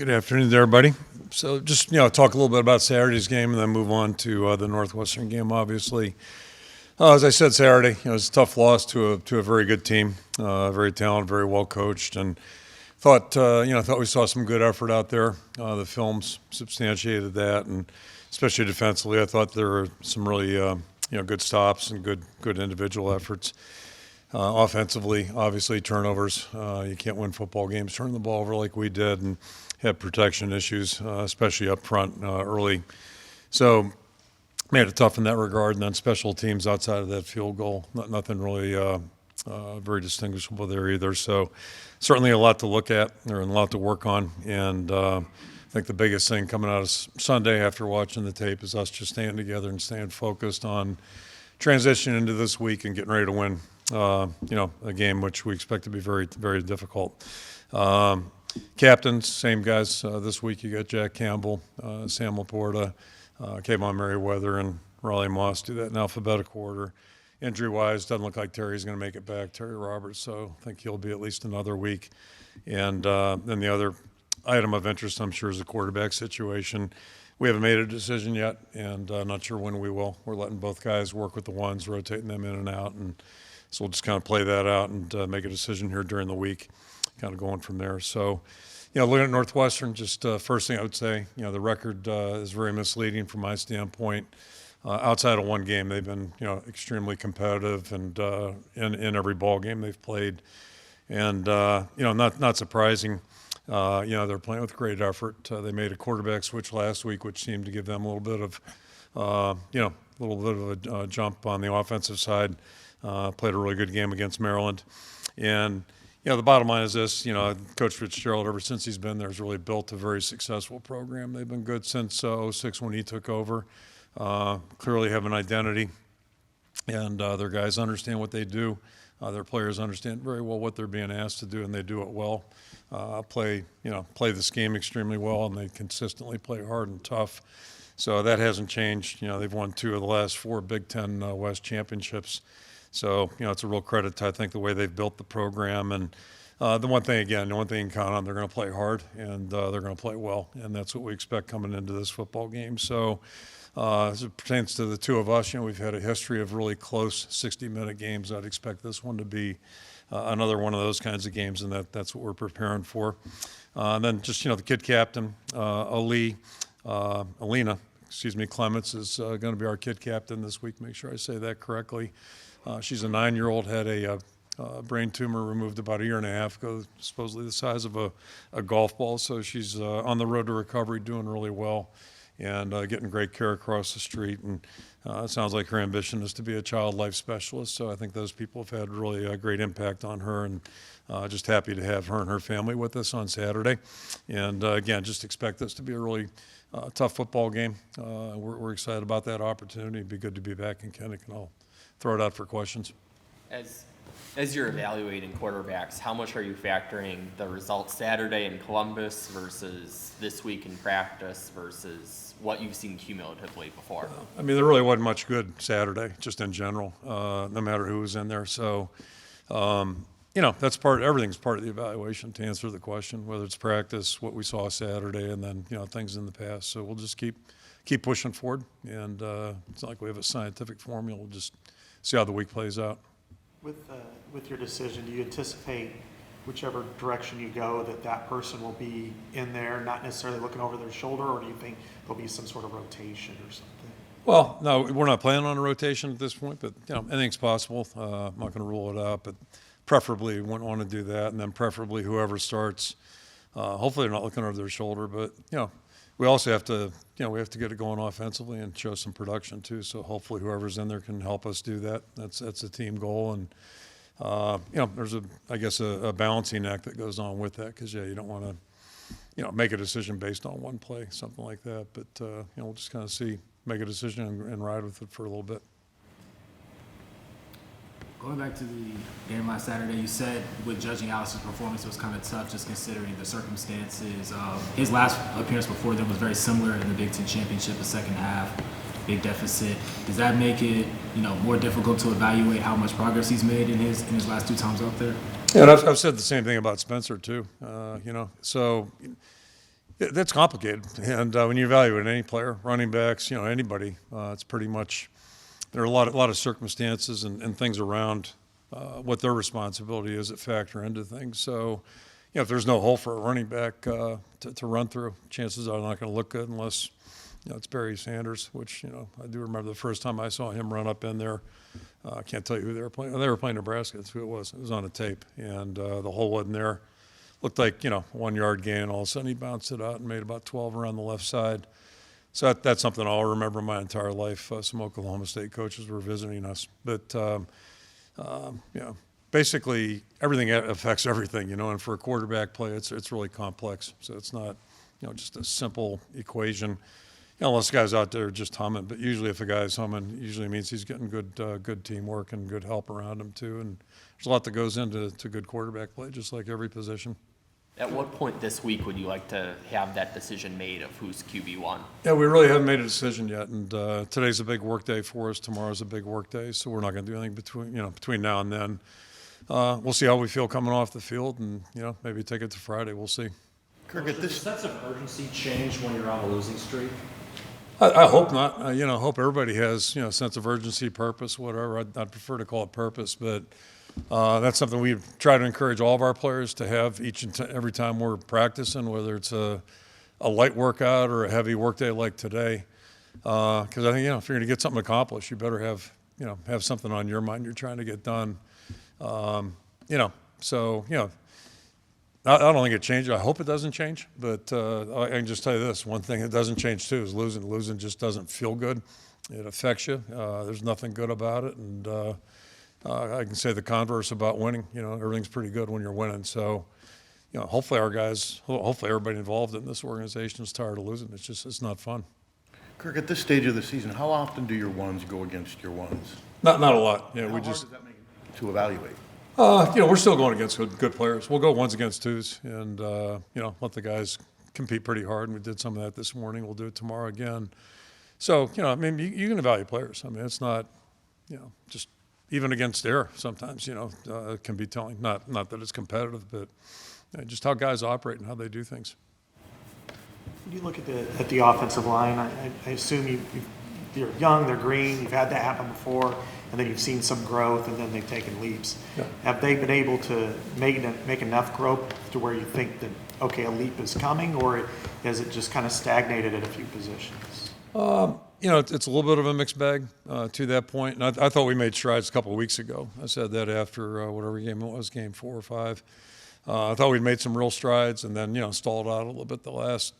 Good afternoon, everybody. So just, talk a little bit about Saturday's game and then move on to the Northwestern game, obviously. As I said, Saturday, it was a tough loss to a very good team, very talented, very well coached, and thought we saw some good effort out there. The films substantiated that, and especially defensively, I thought there were some really, good stops and good individual efforts. Offensively, obviously, turnovers. You can't win football games turning the ball over like we did, and had protection issues, especially up front early. So made it tough in that regard. And then special teams outside of that field goal, nothing really very distinguishable there either. So certainly a lot to look at and a lot to work on. And I think the biggest thing coming out of Sunday after watching the tape is us just staying together and staying focused on transitioning into this week and getting ready to win. A game which we expect to be very, very difficult. Captains, same guys. This week you got Jack Campbell, Sam Laporta, Kayvon Merriweather, and Raleigh Moss. Do that in alphabetical order. Injury-wise, doesn't look like Terry's going to make it back, Terry Roberts, so I think he'll be at least another week. And then the other item of interest, I'm sure, is the quarterback situation. We haven't made a decision yet, and not sure when we will. We're letting both guys work with the ones, rotating them in and out, and so we'll just kind of play that out and make a decision here during the week, kind of going from there. So, looking at Northwestern, just first thing I would say, the record is very misleading from my standpoint. Outside of one game, they've been, extremely competitive and in every ball game they've played. And, not surprising. They're playing with great effort. They made a quarterback switch last week, which seemed to give them a little bit of a jump on the offensive side. Played a really good game against Maryland. And, the bottom line is this, Coach Fitzgerald, ever since he's been there, has really built a very successful program. They've been good since '06 when he took over. Clearly have an identity, and their guys understand what they do. Their players understand very well what they're being asked to do, and they do it well. Play this game extremely well, and they consistently play hard and tough. So that hasn't changed. They've won 2 of the last 4 Big Ten West championships. So, it's a real credit to, I think, the way they've built the program. And the one thing you can count on, they're going to play hard, and they're going to play well. And that's what we expect coming into this football game. So as it pertains to the two of us, we've had a history of really close 60-minute games. I'd expect this one to be another one of those kinds of games, and that's what we're preparing for. And then just, the kid captain, Alina Clements is going to be our kid captain this week. Make sure I say that correctly. She's a 9-year-old, had a brain tumor removed about a year and a half ago, supposedly the size of a golf ball. So she's on the road to recovery, doing really well, and getting great care across the street. And it sounds like her ambition is to be a child life specialist. So I think those people have had really a great impact on her, and just happy to have her and her family with us on Saturday. And again, just expect this to be a really tough football game. We're excited about that opportunity. It'd be good to be back in Kenneck, and I'll throw it out for questions. As you're evaluating quarterbacks, how much are you factoring the results Saturday in Columbus versus this week in practice versus what you've seen cumulatively before? There really wasn't much good Saturday, just in general, no matter who was in there. So, everything's part of the evaluation to answer the question, whether it's practice, what we saw Saturday, and then, things in the past. So we'll just keep pushing forward. And it's not like we have a scientific formula. We'll just see how the week plays out. With your decision, do you anticipate whichever direction you go that person will be in there, not necessarily looking over their shoulder, or do you think there'll be some sort of rotation or something? Well, no, we're not planning on a rotation at this point, but anything's possible. I'm not going to rule it out, but preferably we wouldn't want to do that, and then preferably whoever starts, hopefully they're not looking over their shoulder, but we also have to get it going offensively and show some production too. So hopefully whoever's in there can help us do that. That's a team goal, and there's a balancing act that goes on with that, because you don't want to make a decision based on one play, something like that. But we'll just kind of make a decision and ride with it for a little bit. Going back to the game last Saturday, you said with judging Allison's performance, it was kind of tough just considering the circumstances. His last appearance before then was very similar in the Big Ten Championship, the second half, big deficit. Does that make it, more difficult to evaluate how much progress he's made in his last 2 times out there? Yeah, and I've said the same thing about Spencer too. So That's complicated, and when you evaluate any player, running backs, anybody, it's pretty much there are a lot of circumstances and things around what their responsibility is that factor into things. So, if there's no hole for a running back to run through, chances are not going to look good unless it's Barry Sanders, which I do remember the first time I saw him run up in there. I can't tell you who they were playing. They were playing Nebraska. That's who it was. It was on a tape, and the hole wasn't there. Looked like 1 yard gain. All of a sudden he bounced it out and made about 12 around the left side. So that's something I'll remember my entire life. Some Oklahoma State coaches were visiting us, but basically everything affects everything. And for a quarterback play, it's really complex. So it's not just a simple equation. Unless the guy's out there just humming, but usually if a guy's humming, usually means he's getting good teamwork and good help around him too. And there's a lot that goes into good quarterback play, just like every position. At what point this week would you like to have that decision made of who's QB1? Yeah, we really haven't made a decision yet, and today's a big work day for us. Tomorrow's a big work day, so we're not going to do anything between now and then. We'll see how we feel coming off the field, and maybe take it to Friday. We'll see. Kirk, does the sense of urgency change when you're on a losing streak? I hope not. I hope everybody has a sense of urgency, purpose, whatever. I'd prefer to call it purpose, but that's something we try to encourage all of our players to have each and every time we're practicing, whether it's a light workout or a heavy work day like today. Because I think if you're going to get something accomplished, you better have something on your mind you're trying to get done. So I don't think it changed. I hope it doesn't change, but I can just tell you this: one thing that doesn't change too is losing. Losing just doesn't feel good. It affects you. There's nothing good about it, and I can say the converse about winning. Everything's pretty good when you're winning. So, hopefully our guys, hopefully everybody involved in this organization is tired of losing. It's not fun. Kirk, at this stage of the season, how often do your ones go against your ones? Not a lot. How hard does that make it to evaluate? We're still going against good players. We'll go ones against twos, and let the guys compete pretty hard. And we did some of that this morning. We'll do it tomorrow again. So you can evaluate players. It's not just even against air. Sometimes it can be telling. Not that it's competitive, but just how guys operate and how they do things. When you look at the offensive line, I assume you're young, they're green, you've had that happen before, and then you've seen some growth, and then they've taken leaps. Yeah. Have they been able to make enough growth to where you think that, okay, a leap is coming, or has it just kind of stagnated at a few positions? It's a little bit of a mixed bag to that point. And I thought we made strides a couple of weeks ago. I said that after whatever game it was, game 4 or 5. I thought we'd made some real strides, and then stalled out a little bit the last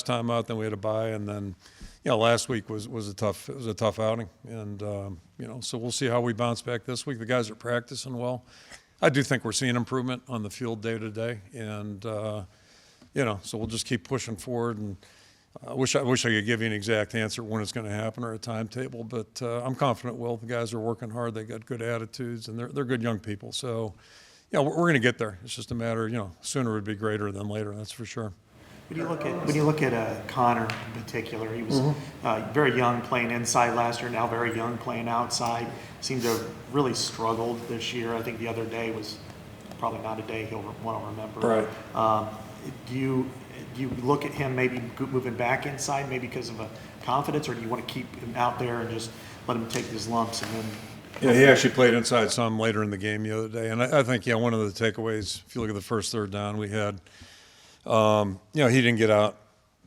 time out. Then we had a bye, and then last week was a tough outing, and so we'll see how we bounce back this week. The guys are practicing well. I do think we're seeing improvement on the field day to day, and so we'll just keep pushing forward. And I wish I could give you an exact answer when it's going to happen or a timetable, but I'm confident. The guys are working hard. They got good attitudes, and they're good young people. So we're going to get there. It's just a matter, sooner would be greater than later. That's for sure. When you look at Connor in particular, he was very young playing inside last year, now very young playing outside. Seemed to have really struggled this year. I think the other day was probably not a day he'll want to remember. Right. Do you look at him maybe moving back inside, maybe because of a confidence, or do you want to keep him out there and just let him take his lumps and then? Yeah, he actually played inside some later in the game the other day, and I think one of the takeaways, if you look at the first third down we had. He didn't get out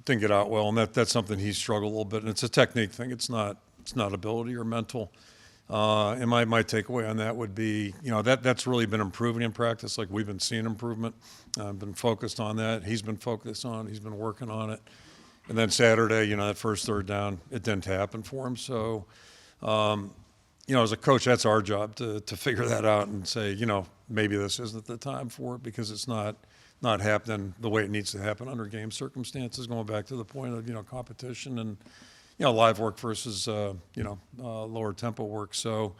well, and that's something he struggled a little bit. And it's a technique thing. It's not ability or mental. And my takeaway on that would be, that's really been improving in practice. Like we've been seeing improvement. I've been focused on that. He's been focused on it. He's been working on it. And then Saturday, that first third down, it didn't happen for him. So, as a coach, that's our job to figure that out and say, maybe this isn't the time for it because it's not happening the way it needs to happen under game circumstances, going back to the point of, competition and, live work versus, lower tempo work. So,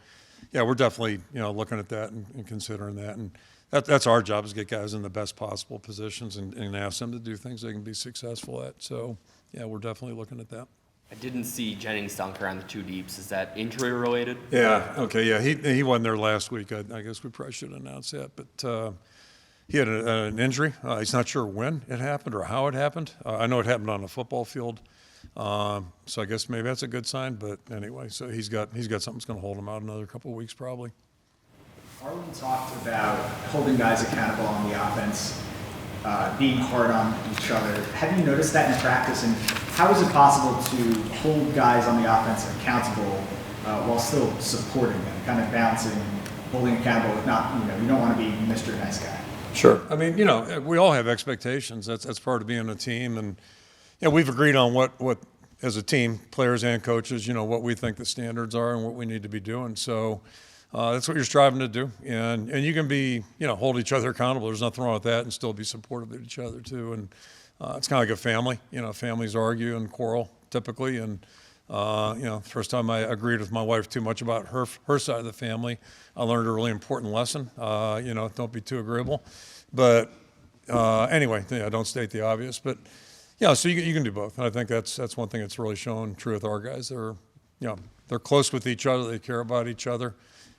we're definitely, looking at that and considering that. And that's our job is get guys in the best possible positions and ask them to do things they can be successful at. So, we're definitely looking at that. I didn't see Jennings dunk around the two deeps. Is that injury related? Yeah. Okay. Yeah. He wasn't there last week. I guess we probably should announce that, but, he had an injury. He's not sure when it happened or how it happened. I know it happened on a football field. So I guess maybe that's a good sign. But anyway, so he's got something that's going to hold him out another couple of weeks probably. Arlen talked about holding guys accountable on the offense, being hard on each other. Have you noticed that in practice? And how is it possible to hold guys on the offense accountable while still supporting them, kind of balancing, holding accountable, if not, you don't want to be Mr. Nice Guy? Sure. I mean, we all have expectations. That's part of being a team. And, we've agreed on what as a team, players and coaches, what we think the standards are and what we need to be doing. So that's what you're striving to do. And you can be, hold each other accountable. There's nothing wrong with that and still be supportive of each other too. And it's kind of like a family. Families argue and quarrel typically. And, first time I agreed with my wife too much about her side of the family, I learned a really important lesson. Don't be too agreeable. But anyway, don't state the obvious. But so you can do both. And I think that's one thing that's really shown true with our guys. They're close with each other. They care about each other.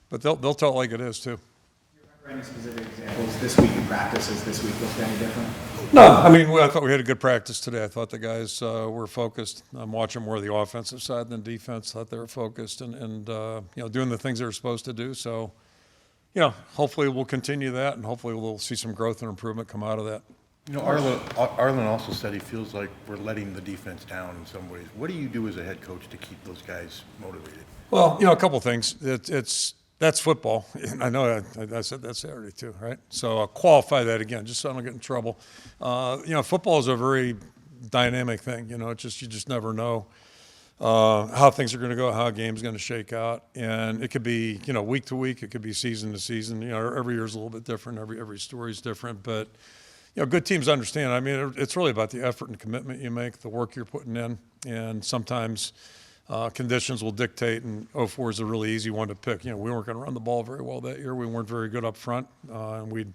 But they'll tell it like it is too. Do you remember any specific examples this week in practice? Has this week looked any different? No, I mean, I thought we had a good practice today. I thought the guys were focused. I'm watching more of the offensive side than defense. Thought they were focused and doing the things they were supposed to do. So, hopefully we'll continue that, and hopefully we'll see some growth and improvement come out of that. Arlen also said he feels like we're letting the defense down in some ways. What do you do as a head coach to keep those guys motivated? Well, a couple things. That's football. And I know I said that Saturday too, right? So I'll qualify that again, just so I don't get in trouble. Football is a very dynamic thing. You just never know how things are going to go, how a game's going to shake out, and it could be week to week, it could be season to season. Every year's a little bit different. Every story's different, but good teams understand. I mean, it's really about the effort and commitment you make, the work you're putting in, and sometimes conditions will dictate, and 04 is a really easy one to pick. We weren't going to run the ball very well that year. We weren't very good up front, and we'd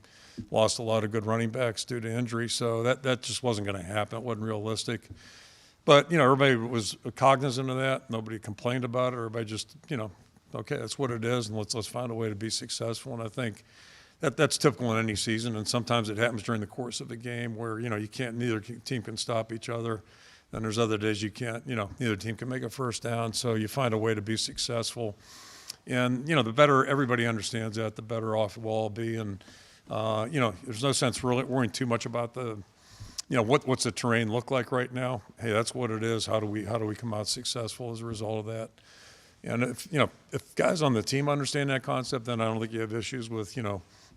lost a lot of good running backs due to injury, so that just wasn't going to happen. It wasn't realistic. But, everybody was cognizant of that. Nobody complained about it. Everybody just, okay, that's what it is, and let's find a way to be successful. And I think that's typical in any season, and sometimes it happens during the course of the game where, you can't, neither team can stop each other. Then there's other days you can't, neither team can make a first down, so you find a way to be successful. And, the better everybody understands that, the better off we'll all be. And, there's no sense really worrying too much about what's the terrain look like right now. Hey, that's what it is. How do we come out successful as a result of that? And if guys on the team understand that concept, then I don't think you have issues with,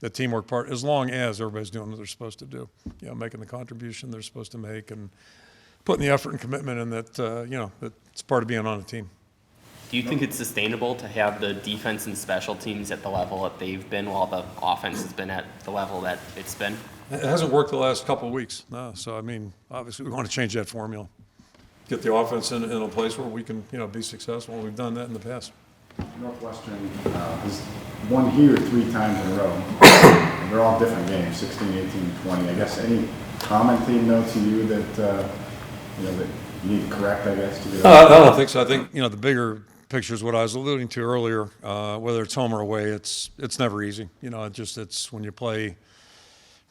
the teamwork part, as long as everybody's doing what they're supposed to do, making the contribution they're supposed to make and putting the effort and commitment in that, that's part of being on a team. Do you think it's sustainable to have the defense and special teams at the level that they've been while the offense has been at the level that it's been? It hasn't worked the last couple of weeks, no. So, I mean, obviously we want to change that formula. Get the offense in a place where we can, be successful. We've done that in the past. Northwestern has won here 3 times in a row. They're all different games, 16, 18, 20. I guess any commenting though to you that, that you need to correct, I guess, to get I don't think so. I think, the bigger picture is what I was alluding to earlier. Whether it's home or away, it's never easy. It's when you play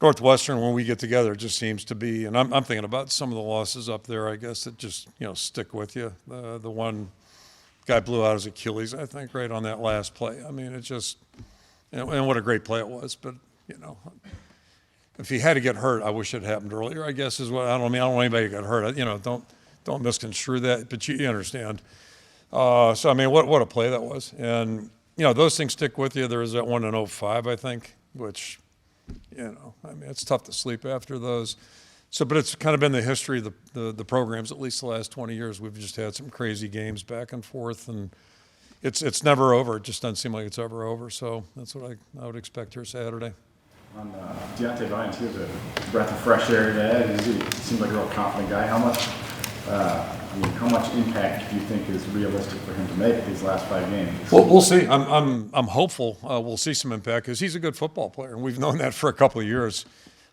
Northwestern, when we get together, it just seems to be, and I'm thinking about some of the losses up there, I guess, that just, stick with you. The one guy blew out his Achilles, I think, right on that last play. I mean, it just, and what a great play it was. But, if he had to get hurt, I wish it happened earlier, I guess, is what, I don't want anybody to get hurt. Don't misconstrue that, but you understand. So, I mean, what a play that was. And, those things stick with you. There was that one in 05, I think, which, I mean, it's tough to sleep after those. So, but it's kind of been the history of the programs, at least the last 20 years. We've just had some crazy games back and forth, and it's never over. It just doesn't seem like it's ever over. So that's what I would expect here Saturday. On Deontay Vines, he was a breath of fresh air today. He seems like a real confident guy. How much impact do you think is realistic for him to make these last 5 games? Well, we'll see. I'm hopeful we'll see some impact because he's a good football player, and we've known that for a couple of years.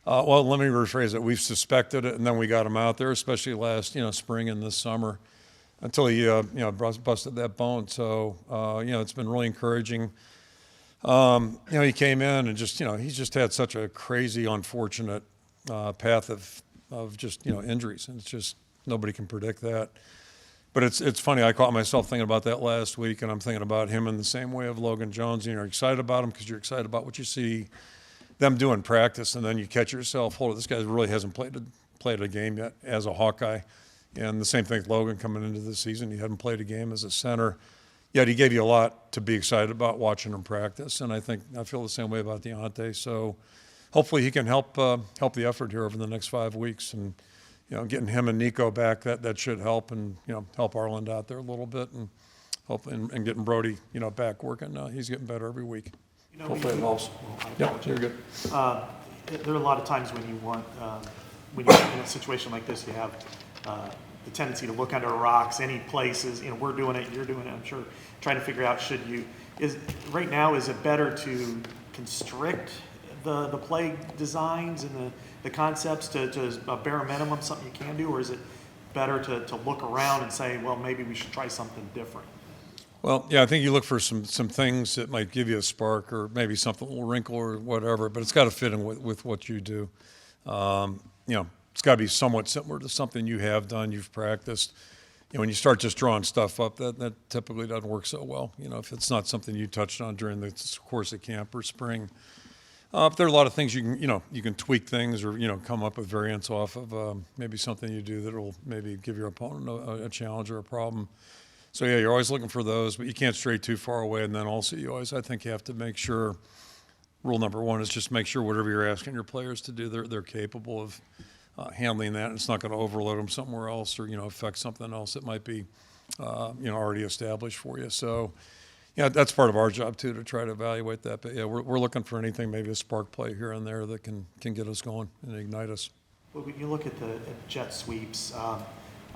Well, let me rephrase it. We've suspected it, and then we got him out there, especially last spring and this summer, until he busted that bone. So it's been really encouraging. He came in and just, he's just had such a crazy, unfortunate path of just, injuries. And it's just, nobody can predict that. But it's funny, I caught myself thinking about that last week, and I'm thinking about him in the same way of Logan Jones. You're excited about him because you're excited about what you see them do in practice, and then you catch yourself, hold it, this guy really hasn't played a game yet as a Hawkeye. And the same thing with Logan coming into the season. He hadn't played a game as a center, yet he gave you a lot to be excited about watching him practice. And I feel the same way about Deontay. So hopefully he can help the effort here over the next 5 weeks. And getting him and Nico back, that should help, and help Arland out there a little bit, and and getting Brody back working. He's getting better every week. Hopefully it helps. Yeah, you're good. There are a lot of times when you want, when you're in a situation like this, you have the tendency to look under rocks, any places. We're doing it, you're doing it. I'm sure trying to figure out right now is it better to constrict the play designs and the concepts to a bare minimum, something you can do, or is it better to look around and say, well, maybe we should try something different? Well, yeah, I think you look for some things that might give you a spark, or maybe something, a little wrinkle or whatever, but it's got to fit in with what you do. It's got to be somewhat similar to something you have done, you've practiced. When you start just drawing stuff up, that typically doesn't work so well. If it's not something you touched on during the course of camp or spring. But there are a lot of things you can tweak things, or come up with variants off of maybe something you do that will maybe give your opponent a challenge or a problem. So yeah, you're always looking for those, but you can't stray too far away. And then also I think you have to make sure, rule number one is just make sure whatever you're asking your players to do, they're capable of handling that. And it's not going to overload them somewhere else, or affect something else that might be already established for you. So yeah, that's part of our job too, to try to evaluate that. But yeah, we're looking for anything, maybe a spark play here and there that can get us going and ignite us. Well, when you look at the jet sweeps,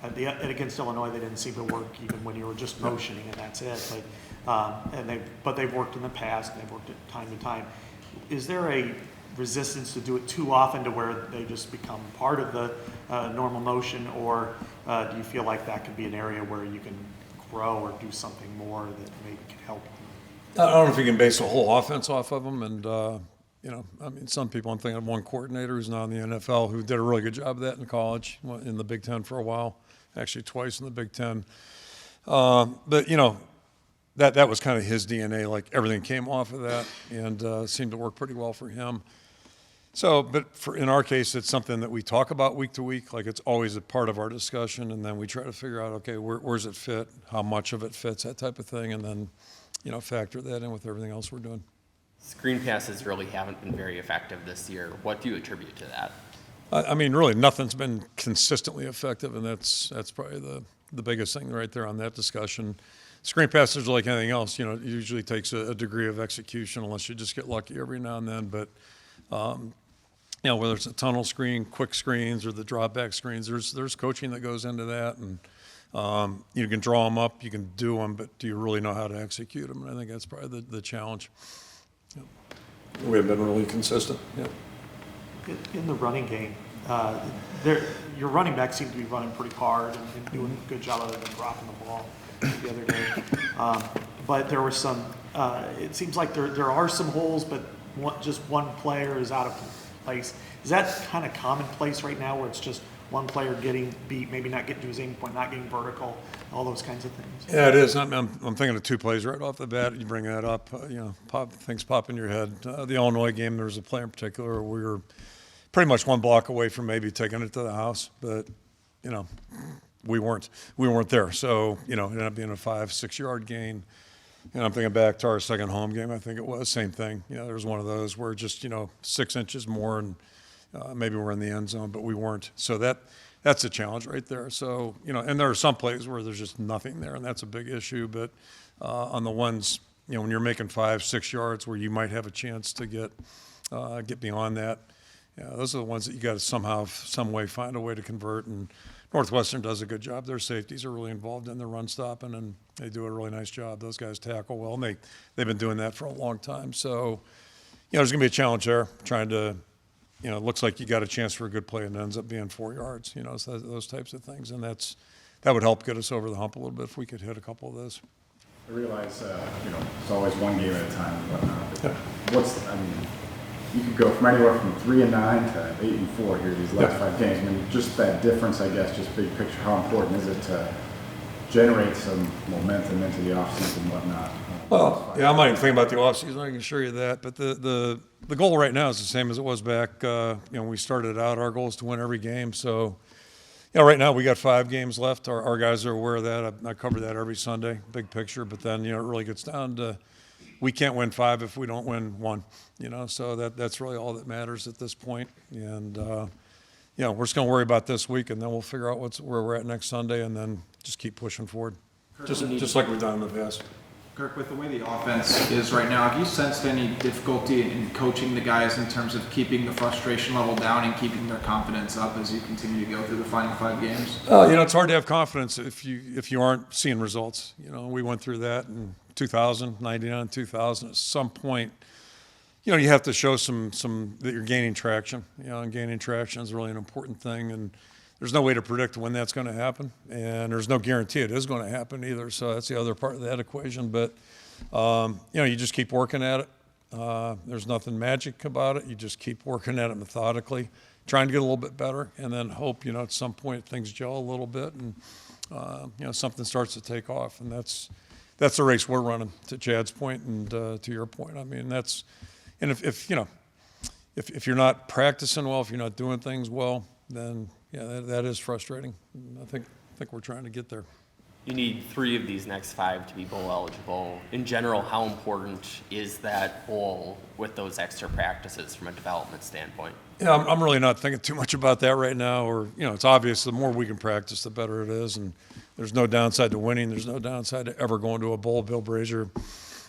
against Illinois, they didn't seem to work even when you were just motioning, and that's it. But they've worked in the past, and they've worked it time to time. Is there a resistance to do it too often to where they just become part of the normal motion, or do you feel like that could be an area where you can grow or do something more that maybe can help? I don't know if you can base a whole offense off of them, and some people, I'm thinking of one coordinator who's now in the NFL who did a really good job of that in college, in the Big Ten for a while, actually twice in the Big Ten. But that was kind of his DNA. Like, everything came off of that, and seemed to work pretty well for him. So, but in our case, it's something that we talk about week to week. Like, it's always a part of our discussion, and then we try to figure out, okay, where's it fit, how much of it fits, that type of thing, and then factor that in with everything else we're doing. Screen passes really haven't been very effective this year. What do you attribute to that? Really, nothing's been consistently effective, and that's probably the biggest thing right there on that discussion. Screen passes are like anything else. It usually takes a degree of execution, unless you just get lucky every now and then. But whether it's a tunnel screen, quick screens, or the drop back screens, there's coaching that goes into that, and you can draw them up, you can do them, but do you really know how to execute them? And I think that's probably the challenge. We have been really consistent. Yeah. In the running game, your running backs seem to be running pretty hard and doing a good job other than dropping the ball the other day. But there were some, it seems like there are some holes, but just one player is out of place. Is that kind of commonplace right now, where it's just one player getting beat, maybe not getting to his aim point, not getting vertical, all those kinds of things? Yeah, it is. I'm thinking of two plays right off the bat. You bring that up, things pop in your head. The Illinois game, there was a play in particular where we were pretty much one block away from maybe taking it to the house, but we weren't there. So it ended up being a 5-6 yard gain. And I'm thinking back to our second home game. I think it was same thing. There was one of those where just 6 inches more, and maybe we're in the end zone, but we weren't. So that's a challenge right there. So and there are some plays where there's just nothing there, and that's a big issue. But on the ones when you're making 5-6 yards where you might have a chance to get beyond that, those are the ones that you got to somehow, some way, find a way to convert. And Northwestern does a good job. Their safeties are really involved in the run stopping, and they do a really nice job. Those guys tackle well, and they've been doing that for a long time. So, there's going to be a challenge there, trying to, it looks like you got a chance for a good play and it ends up being 4 yards, so those types of things. And that would help get us over the hump a little bit if we could hit a couple of those. I realize, it's always one game at a time and whatnot, but you could go from anywhere from 3-9 to 8-4 here, these last 5 games. I mean, just that difference, I guess, just big picture, how important is it to generate some momentum into the offseason and whatnot? Well, yeah, I'm not even thinking about the offseason, I can assure you that. But the goal right now is the same as it was back, when we started out. Our goal is to win every game. So, right now we got 5 games left. Our guys are aware of that. I cover that every Sunday, big picture. But then, it really gets down to we can't win 5 if we don't win 1, So that's really all that matters at this point. And, we're just going to worry about this week, and then we'll figure out where we're at next Sunday, and then just keep pushing forward, just like we've done in the past. Kirk, with the way the offense is right now, have you sensed any difficulty in coaching the guys in terms of keeping the frustration level down and keeping their confidence up as you continue to go through the final 5 games? It's hard to have confidence if you aren't seeing results. We went through that in 2000, 99, 2000. At some point, you have to show some that you're gaining traction. And gaining traction is really an important thing. And there's no way to predict when that's going to happen, and there's no guarantee it is going to happen either. So that's the other part of that equation. But you just keep working at it. There's nothing magic about it. You just keep working at it methodically, trying to get a little bit better, and then hope at some point things gel a little bit, and something starts to take off. And that's the race we're running. To Chad's point and to your point, I mean and if you're not practicing well, if you're not doing things well, then that is frustrating. I think we're trying to get there. You need 3 of these next 5 to be bowl eligible. In general, how important is that bowl with those extra practices from a development standpoint? Yeah, I'm really not thinking too much about that right now. Or it's obvious the more we can practice, the better it is. And there's no downside to winning. There's no downside to ever going to a bowl. Bill Brazier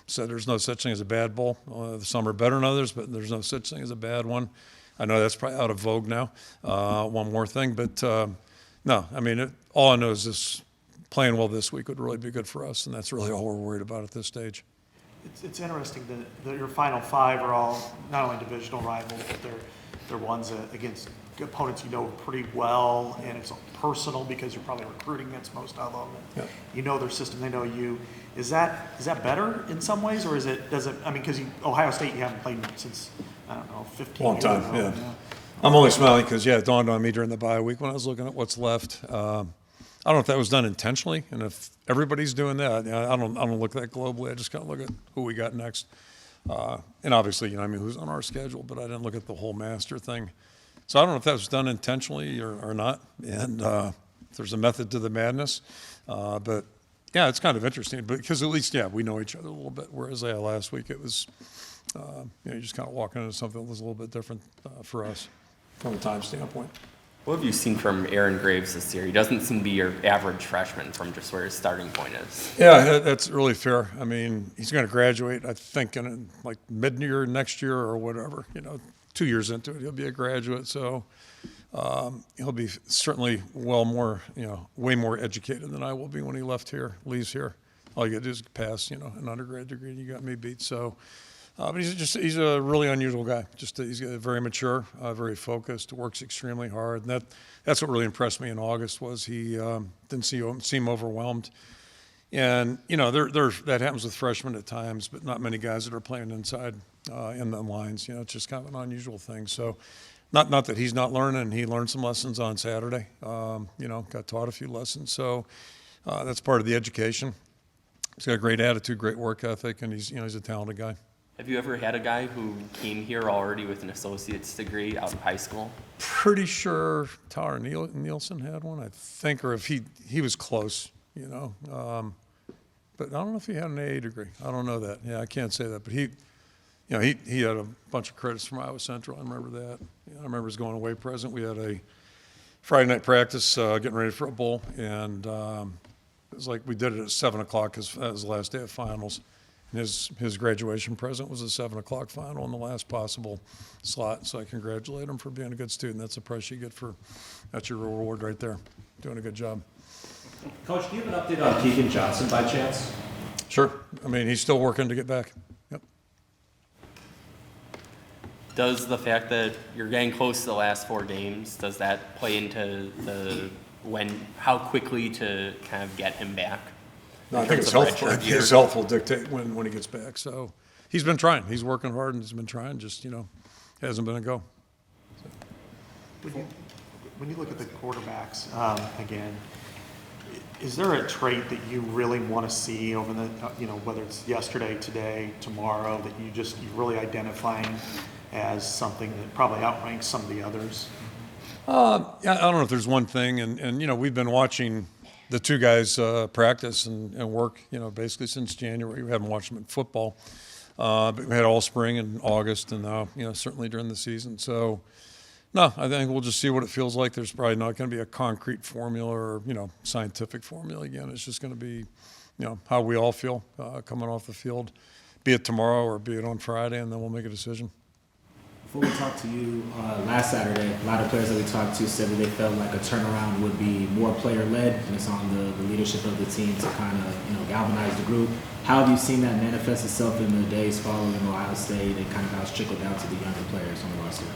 said there's no such thing as a bad bowl. Some are better than others, but there's no such thing as a bad one. I know that's probably out of vogue now. One more thing, but no, I mean, all I know is this playing well this week would really be good for us, and that's really all we're worried about at this stage. It's interesting that your final 5 are all not only divisional rivals, but they're ones against opponents pretty well, and it's personal because you're probably recruiting against most of them. Yep. You know their system, they know you. Is that better in some ways, or does it? I mean, because Ohio State you haven't played since 15 Long years time, ago. yeah. I'm only smiling because it dawned on me during the bye week when I was looking at what's left. I don't know if that was done intentionally, and if everybody's doing that, I don't look at that globally. I just kind of look at who we got next, and obviously, who's on our schedule. But I didn't look at the whole master thing, so I don't know if that was done intentionally or not, and if there's a method to the madness. But yeah, it's kind of interesting because at least we know each other a little bit. Whereas last week it was, you're just kind of walking into something that was a little bit different for us from a time standpoint. What have you seen from Aaron Graves this year? He doesn't seem to be your average freshman from just where his starting point is. Yeah, that's really fair. I mean, he's going to graduate, I think, in like mid-year next year or whatever. 2 years into it, he'll be a graduate. So he'll be certainly way more educated than I will be when he leaves here. All you got to do is pass, an undergrad degree, and you got me beat. So. But he's a really unusual guy. He's very mature, very focused, works extremely hard. And that's what really impressed me in August was he didn't seem overwhelmed. And that happens with freshmen at times, but not many guys that are playing inside in the lines. It's just kind of an unusual thing. So, not that he's not learning. He learned some lessons on Saturday. Got taught a few lessons. So that's part of the education. He's got a great attitude, great work ethic, and he's a talented guy. Have you ever had a guy who came here already with an associate's degree out of high school? Pretty sure Tyler Nielsen had one, I think, or if he was close, but I don't know if he had an AA degree. I don't know that. Yeah, I can't say that, but he had a bunch of credits from Iowa Central. I remember that. I remember his going away present. We had a Friday night practice getting ready for a bowl, and it was like we did it at 7 o'clock because that was the last day of finals. His graduation present was a 7 o'clock final in the last possible slot. So I congratulate him for being a good student. That's the price you get that's your reward right there. Doing a good job. Coach, do you have an update on Keegan Johnson by chance? Sure. I mean, he's still working to get back. Yep. Does the fact that you're getting close to the last 4 games, does that play into how quickly to kind of get him back? No, I think his health will dictate when he gets back. So he's been trying. He's working hard and he's been trying. Just hasn't been a go. When you look at the quarterbacks, again, is there a trait that you really want to see over the, whether it's yesterday, today, tomorrow, that you're really identifying as something that probably outranks some of the others? I don't know if there's one thing, and we've been watching the two guys practice and work, basically since January. We haven't watched them in football, but we had all spring and August, and now, certainly during the season. So, no, I think we'll just see what it feels like. There's probably not going to be a concrete formula or, scientific formula again. It's just going to be, how we all feel coming off the field, be it tomorrow or be it on Friday, and then we'll make a decision. Before we talked to you last Saturday, a lot of players that we talked to said that they felt like a turnaround would be more player-led, and it's on the leadership of the team to kind of galvanize the group. How have you seen that manifest itself in the days following Ohio State and kind of how it's trickled down to the younger players on the roster?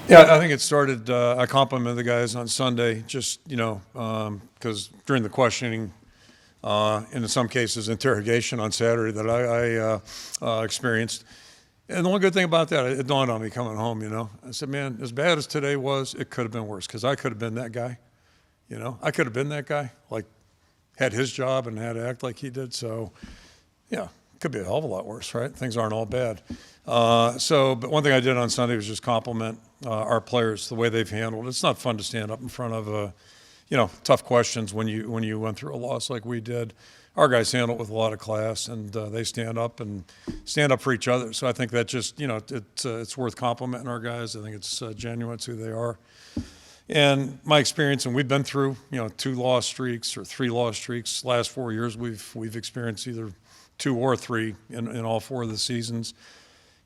Yeah, I think it started. I complimented the guys on Sunday, just because during the questioning, and in some cases interrogation on Saturday that I experienced. And the one good thing about that, it dawned on me coming home, I said, man, as bad as today was, it could have been worse, because I could have been that guy. I could have been that guy, like had his job and had to act like he did. So, yeah, it could be a hell of a lot worse, right? Things aren't all bad. But one thing I did on Sunday was just compliment our players, the way they've handled it. It's not fun to stand up in front of, tough questions when you went through a loss like we did. Our guys handle it with a lot of class, and they stand up for each other. So I think that just, it's worth complimenting our guys. I think it's genuine. It's who they are. And my experience, and we've been through, 2 loss streaks or 3 loss streaks. Last 4 years, we've experienced either 2 or 3 in all 4 of the seasons.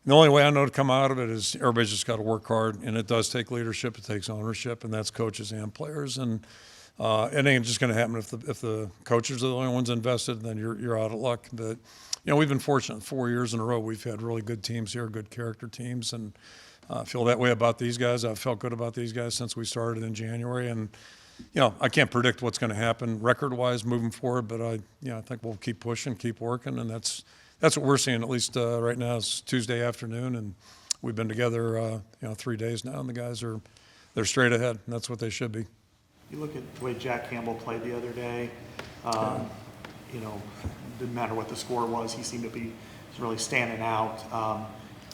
And the only way I know to come out of it is everybody's just got to work hard, and it does take leadership. It takes ownership, and that's coaches and players. And it ain't just going to happen if the coaches are the only ones invested. Then you're out of luck. But we've been fortunate. 4 years in a row, we've had really good teams here, good character teams, and I feel that way about these guys. I've felt good about these guys since we started in January, and I can't predict what's going to happen record-wise moving forward. But I think we'll keep pushing, keep working, and that's what we're seeing. At least right now, it's Tuesday afternoon, and we've been together 3 days now, and the guys they're straight ahead, and that's what they should be. You look at the way Jack Campbell played the other day, didn't matter what the score was, he seemed to be really standing out.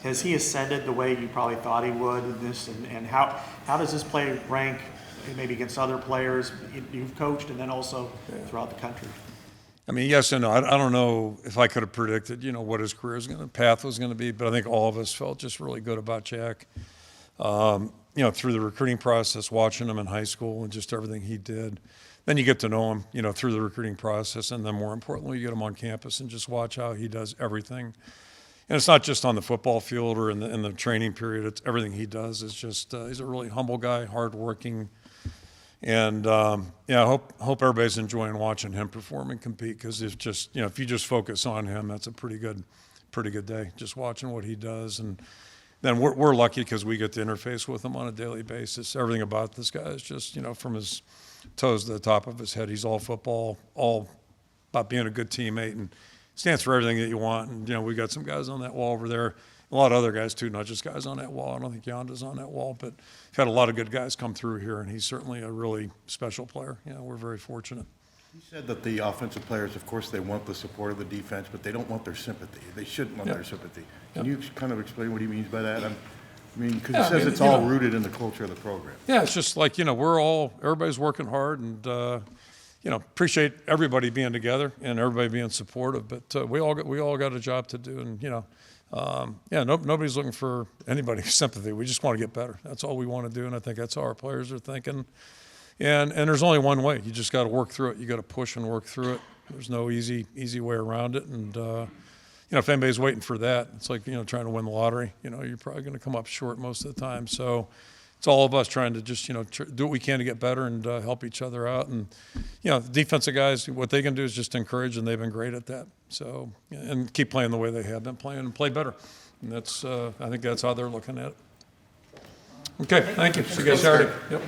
Has he ascended the way you probably thought he would in this, and how does this play rank maybe against other players you've coached and then also throughout the country? I mean, yes and no. I don't know if I could have predicted, what his path was going to be, but I think all of us felt just really good about Jack. Through the recruiting process, watching him in high school and just everything he did. Then you get to know him, through the recruiting process, and then more importantly, you get him on campus and just watch how he does everything. And it's not just on the football field or in the training period. It's everything he does. It's just he's a really humble guy, hardworking, and I hope everybody's enjoying watching him perform and compete, because if you just focus on him, that's a pretty good day. Just watching what he does. And then we're lucky because we get to interface with him on a daily basis. Everything about this guy is just, from his toes to the top of his head, he's all football, all about being a good teammate, and stands for everything that you want. And, we got some guys on that wall over there, a lot of other guys too, not just guys on that wall. I don't think Yonda's on that wall, but we've had a lot of good guys come through here, and he's certainly a really special player. We're very fortunate. You said that the offensive players, of course, they want the support of the defense, but they don't want their sympathy. They shouldn't want their sympathy. Can you kind of explain what he means by that? Because he says it's all rooted in the culture of the program. Yeah, it's just like, everybody's working hard, and, appreciate everybody being together and everybody being supportive, but we all got a job to do, and, nobody's looking for anybody's sympathy. We just want to get better. That's all we want to do, and I think that's how our players are thinking. And there's only one way. You just got to work through it. You got to push and work through it. There's no easy way around it. And if anybody's waiting for that, it's like trying to win the lottery. You're probably going to come up short most of the time. So it's all of us trying to just do what we can to get better and help each other out. And the defensive guys, what they can do is just encourage, and they've been great at that. So and keep playing the way they have been playing and play better. And that's I think that's how they're looking at it. Okay, thank you. See you guys Saturday. Yep.